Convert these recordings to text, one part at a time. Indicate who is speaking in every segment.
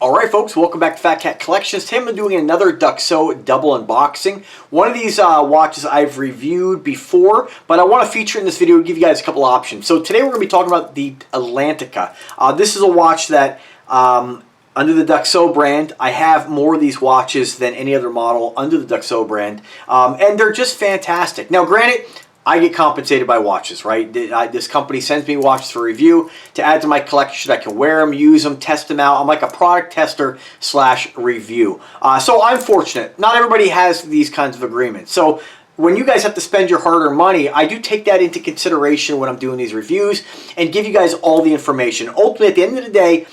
Speaker 1: Alright folks, welcome back to Fat Cat Collections. Today I'm doing another Duxot double unboxing. One of these watches I've reviewed before, but I want to feature in this video to give you guys a couple of options. So today we're going to be talking about the Atlantica. This is a watch that, under the Duxot brand, I have more of these watches than any other model under the Duxot brand, and they're just fantastic. Now granted, I get compensated by watches, right? This company sends me watches for review to add to my collection. I can wear them, use them, test them out. I'm like a product tester / review. So I'm fortunate. Not everybody has these kinds of agreements. So when you guys have to spend your hard-earned money, I do take that into consideration when I'm doing these reviews and give you guys all the information. Ultimately, at the end of the day,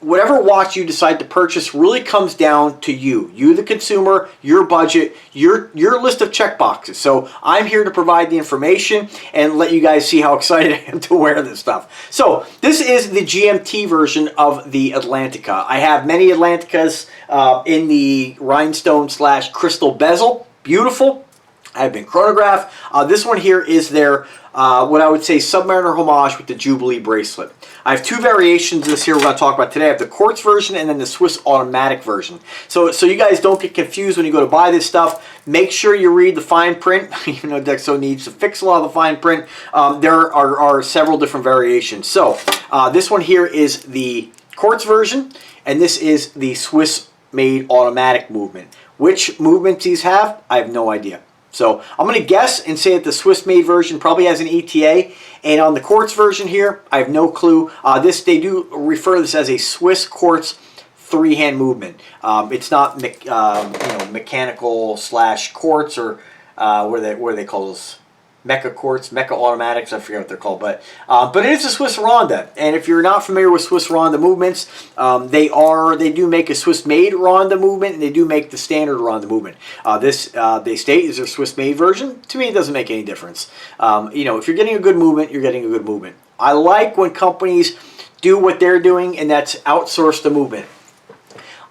Speaker 1: whatever watch you decide to purchase really comes down to you. You, the consumer, your budget, your list of check boxes. So I'm here to provide the information and let you guys see how excited I am to wear this stuff. So this is the GMT version of the Atlantica. I have many Atlanticas in the rhinestone / crystal bezel. Beautiful. I have been chronographed. This one here is their, what I would say, Submariner homage with the Jubilee bracelet. I have two variations of this here we're going to talk about today. I have the quartz version and then the Swiss automatic version. So you guys don't get confused when you go to buy this stuff. Make sure you read the fine print, even though Duxot needs to fix a lot of the fine print. There are several different variations. So this one here is the quartz version, and this is the Swiss-made automatic movement. Which movements these have, I have no idea. So I'm going to guess and say that the Swiss-made version probably has an ETA, and on the quartz version here, I have no clue. They do refer to this as a Swiss quartz three-hand movement. It's not mechanical / quartz, or what do they call those? Mecha quartz, mecha automatics, I forget what they're called, but it is a Swiss Ronda. And if you're not familiar with Swiss Ronda movements, they do make a Swiss-made Ronda movement, and they do make the standard Ronda movement. They state is their Swiss-made version. To me, it doesn't make any difference. If you're getting a good movement, you're getting a good movement. I like when companies do what they're doing, and that's outsource the movement.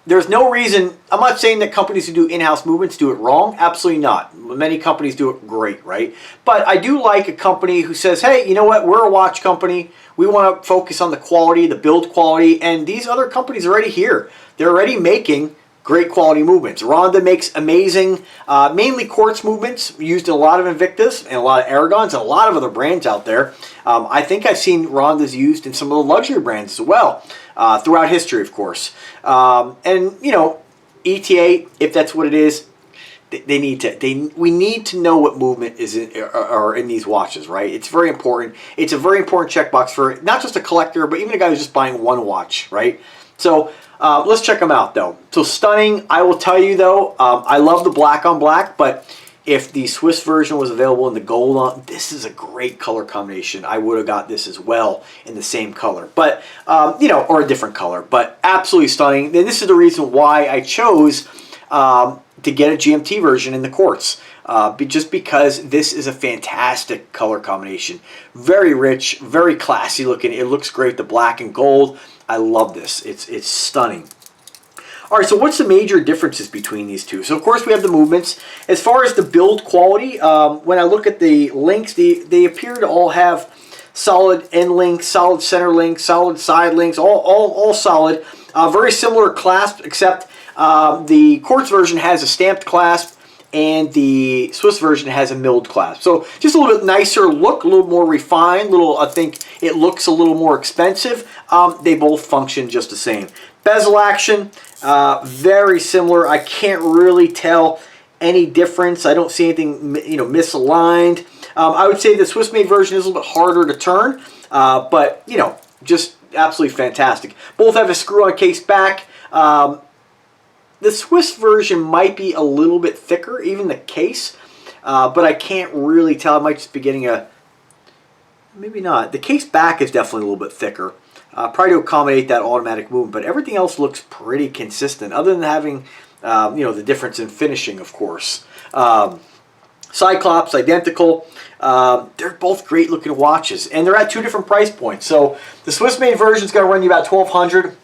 Speaker 1: There's no reason, I'm not saying that companies who do in-house movements do it wrong. Absolutely not. Many companies do it great, right? But I do like a company who says, hey, you know what? We're a watch company. We want to focus on the quality, the build quality, and these other companies are already here. They're already making great quality movements. Ronda makes amazing, mainly quartz movements, used in a lot of Invictus and a lot of Aragons and a lot of other brands out there. I think I've seen Rondas used in some of the luxury brands as well, throughout history, of course. ETA, if that's what it is, we need to know what movement is in these watches, right? It's very important. It's a very important checkbox for not just a collector, but even a guy who's just buying one watch, right? So let's check them out, though. So stunning. I will tell you, though, I love the black on black, but if the Swiss version was available in the gold on, this is a great color combination. I would have got this as well in the same color, but or a different color, but absolutely stunning. And this is the reason why I chose to get a GMT version in the quartz, just because this is a fantastic color combination. Very rich, very classy looking. It looks great, the black and gold. I love this. It's stunning. All right, so what's the major differences between these two? So, of course, we have the movements. As far as the build quality, when I look at the links, they appear to all have solid end links, solid center links, solid side links, all solid. Very similar clasp, except the quartz version has a stamped clasp, and the Swiss version has a milled clasp. So just a little bit nicer look, a little more refined, I think it looks a little more expensive. They both function just the same. Bezel action, very similar. I can't really tell any difference. I don't see anything misaligned. I would say the Swiss-made version is a little bit harder to turn, but just absolutely fantastic. Both have a screw-on case back. The Swiss version might be a little bit thicker, even the case, but I can't really tell. I might just be getting maybe not. The case back is definitely a little bit thicker, probably to accommodate that automatic movement, but everything else looks pretty consistent, other than having, the difference in finishing, of course. Cyclops, identical. They're both great looking watches, and they're at two different price points. So the Swiss-made version is going to run you about $1,200.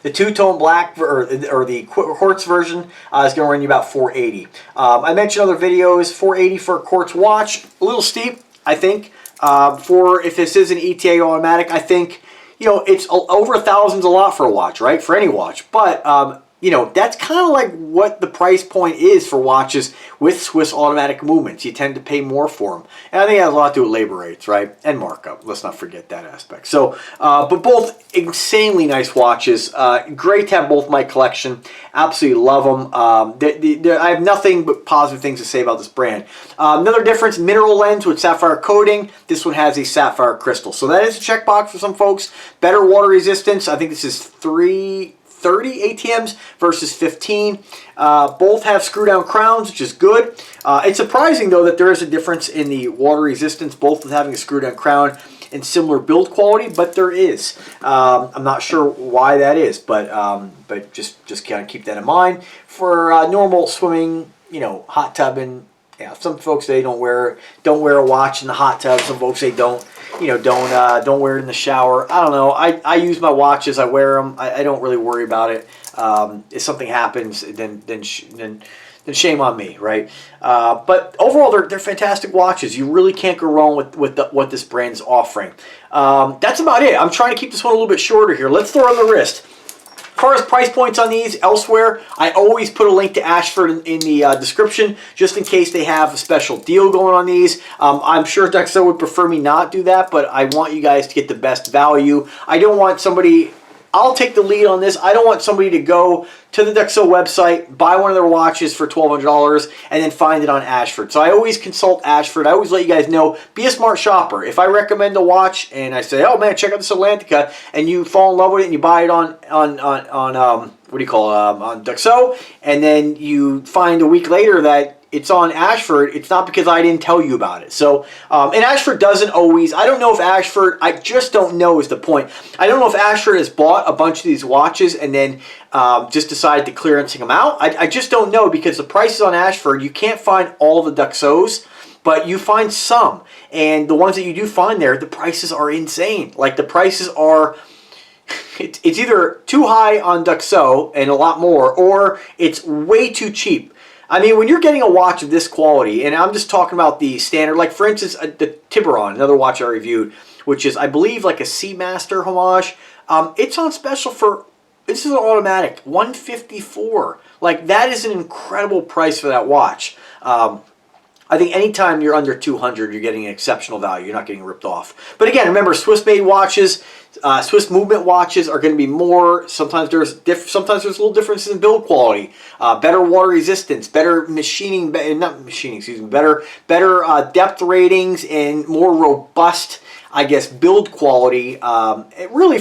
Speaker 1: The two-tone black, or the quartz version, is going to run you about $480. I mentioned other videos, $480 for a quartz watch. A little steep, I think. If this is an ETA automatic, I think you know, it's over $1,000's a lot for a watch, right? For any watch. But, you know, that's kind of like what the price point is for watches with Swiss automatic movements. You tend to pay more for them. And I think it has a lot to do with labor rates, right? And markup. Let's not forget that aspect. So, but both insanely nice watches. Great to have both in my collection. Absolutely love them. I have nothing but positive things to say about this brand. Another difference, mineral lens with sapphire coating. This one has a sapphire crystal. So that is a checkbox for some folks. Better water resistance. I think this is 330 ATMs versus 15. Both have screw down crowns, which is good. It's surprising though that there is a difference in the water resistance, both with having a screw down crown and similar build quality, but there is. I'm not sure why that is, but just kind of keep that in mind for normal swimming, you know, hot tubbing. Yeah, some folks, they don't wear a watch in the hot tub. Some folks, they don't, you know, don't wear it in the shower. I don't know. I use my watches. I wear them. I don't really worry about it. If something happens, then shame on me, right? But overall, they're fantastic watches. You really can't go wrong with what this brand's offering. That's about it. I'm trying to keep this one a little bit shorter here. Let's throw on the wrist. As far as price points on these elsewhere, I always put a link to Ashford in the description just in case they have a special deal going on these. I'm sure Duxot would prefer me not do that, but I want you guys to get the best value. I don't want somebody... I'll take the lead on this. I don't want somebody to go to the Duxot website, buy one of their watches for $1,200, and then find it on Ashford. So I always consult Ashford. I always let you guys know, be a smart shopper. If I recommend a watch and I say, oh man, check out this Atlantica, and you fall in love with it and you buy it on what do you call it, on Duxot, and then you find a week later that it's on Ashford, it's not because I didn't tell you about it. So, and Ashford doesn't always, I don't know if Ashford, I just don't know is the point. I don't know if Ashford has bought a bunch of these watches and then just decided to clearancing them out. I just don't know because the prices on Ashford, you can't find all the Duxots, but you find some. And the ones that you do find there, the prices are insane. Like the prices are... It's either too high on Duxot and a lot more, or it's way too cheap. I mean, when you're getting a watch of this quality, and I'm just talking about the standard, like for instance, the Tiburon, another watch I reviewed, which is, I believe, like a Seamaster homage. It's on special for, this is an automatic, $154. Like, that is an incredible price for that watch. I think anytime you're under 200, you're getting an exceptional value. You're not getting ripped off. But again, remember, Swiss-made watches, Swiss movement watches are going to be more. Sometimes there's little differences in build quality, better water resistance, better machining, better depth ratings, and more robust, I guess, build quality. Really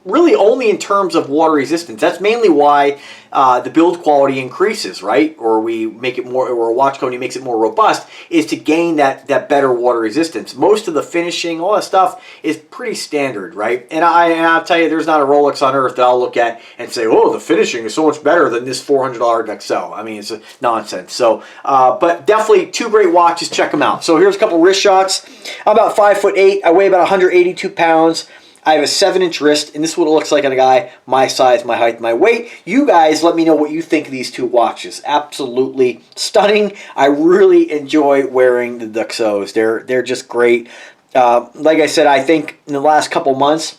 Speaker 1: really only in terms of water resistance. That's mainly why the build quality increases, right? Or we make it more, or a watch company makes it more robust, is to gain that better water resistance. Most of the finishing, all that stuff is pretty standard, right? And I'll tell you, there's not a Rolex on earth that I'll look at and say, oh, the finishing is so much better than this $400 Duxot. I mean, it's nonsense. So, but definitely two great watches. Check them out. So here's a couple wrist shots. I'm about 5'8". I weigh about 182 pounds. I have a 7-inch wrist, and this is what it looks like on a guy my size, my height, my weight. You guys, let me know what you think of these two watches. Absolutely stunning. I really enjoy wearing the Duxots. They're just great. Like I said, I think in the last couple months,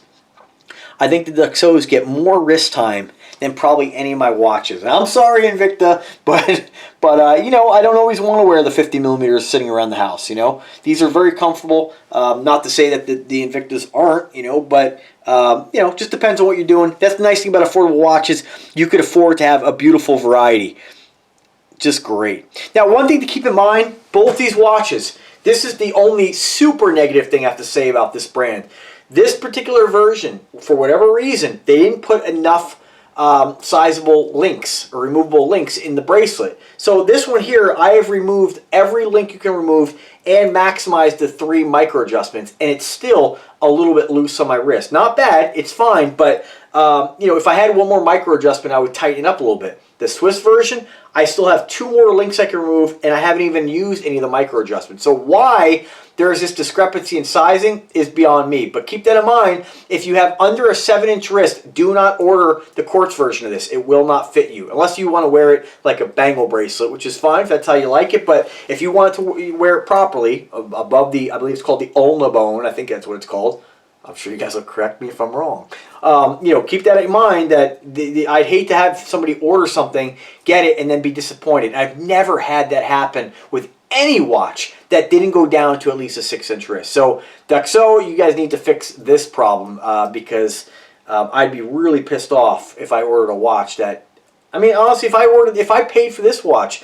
Speaker 1: I think the Duxots get more wrist time than probably any of my watches. And I'm sorry, Invicta, but you know, I don't always want to wear the 50 millimeters sitting around the house. You know, these are very comfortable. Not to say that the Invictas aren't, you know, but you know, just depends on what you're doing. That's the nice thing about affordable watches. You could afford to have a beautiful variety. Just great. Now, one thing to keep in mind: both these watches. This is the only super negative thing I have to say about this brand. This particular version, for whatever reason, they didn't put enough sizable links or removable links in the bracelet. So this one here, I have removed every link you can remove and maximized the 3 micro adjustments, and it's still a little bit loose on my wrist. Not bad, it's fine, but you know, if I had one more micro adjustment, I would tighten it up a little bit. The Swiss version, I still have 2 more links I can remove, and I haven't even used any of the micro adjustments. So why there is this discrepancy in sizing is beyond me. But keep that in mind. If you have under a 7-inch wrist, do not order the quartz version of this. It will not fit you. Unless you want to wear it like a bangle bracelet, which is fine if that's how you like it. But if you want to wear it properly, above the, I believe it's called the ulna bone, I think that's what it's called. I'm sure you guys will correct me if I'm wrong. You know, keep that in mind that I'd hate to have somebody order something, get it, and then be disappointed. I've never had that happen with any watch that didn't go down to at least a 6-inch wrist. So Duxot, you guys need to fix this problem because I'd be really pissed off if I ordered a watch that, I mean, honestly, if I paid for this watch,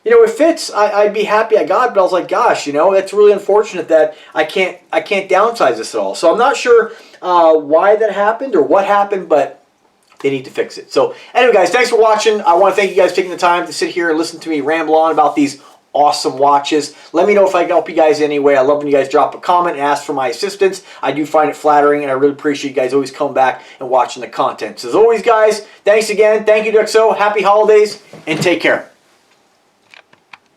Speaker 1: you know, it fits. I'd be happy I got it, but I was like, gosh, you know, that's really unfortunate that I can't downsize this at all. So I'm not sure why that happened or what happened, but they need to fix it. So anyway, guys, thanks for watching. I want to thank you guys for taking the time to sit here and listen to me ramble on about these awesome watches. Let me know if I can help you guys in any way. I love when you guys drop a comment and ask for my assistance. I do find it flattering, and I really appreciate you guys always coming back and watching the content. So as always, guys, thanks again. Thank you, Duxot. Happy holidays, and take care.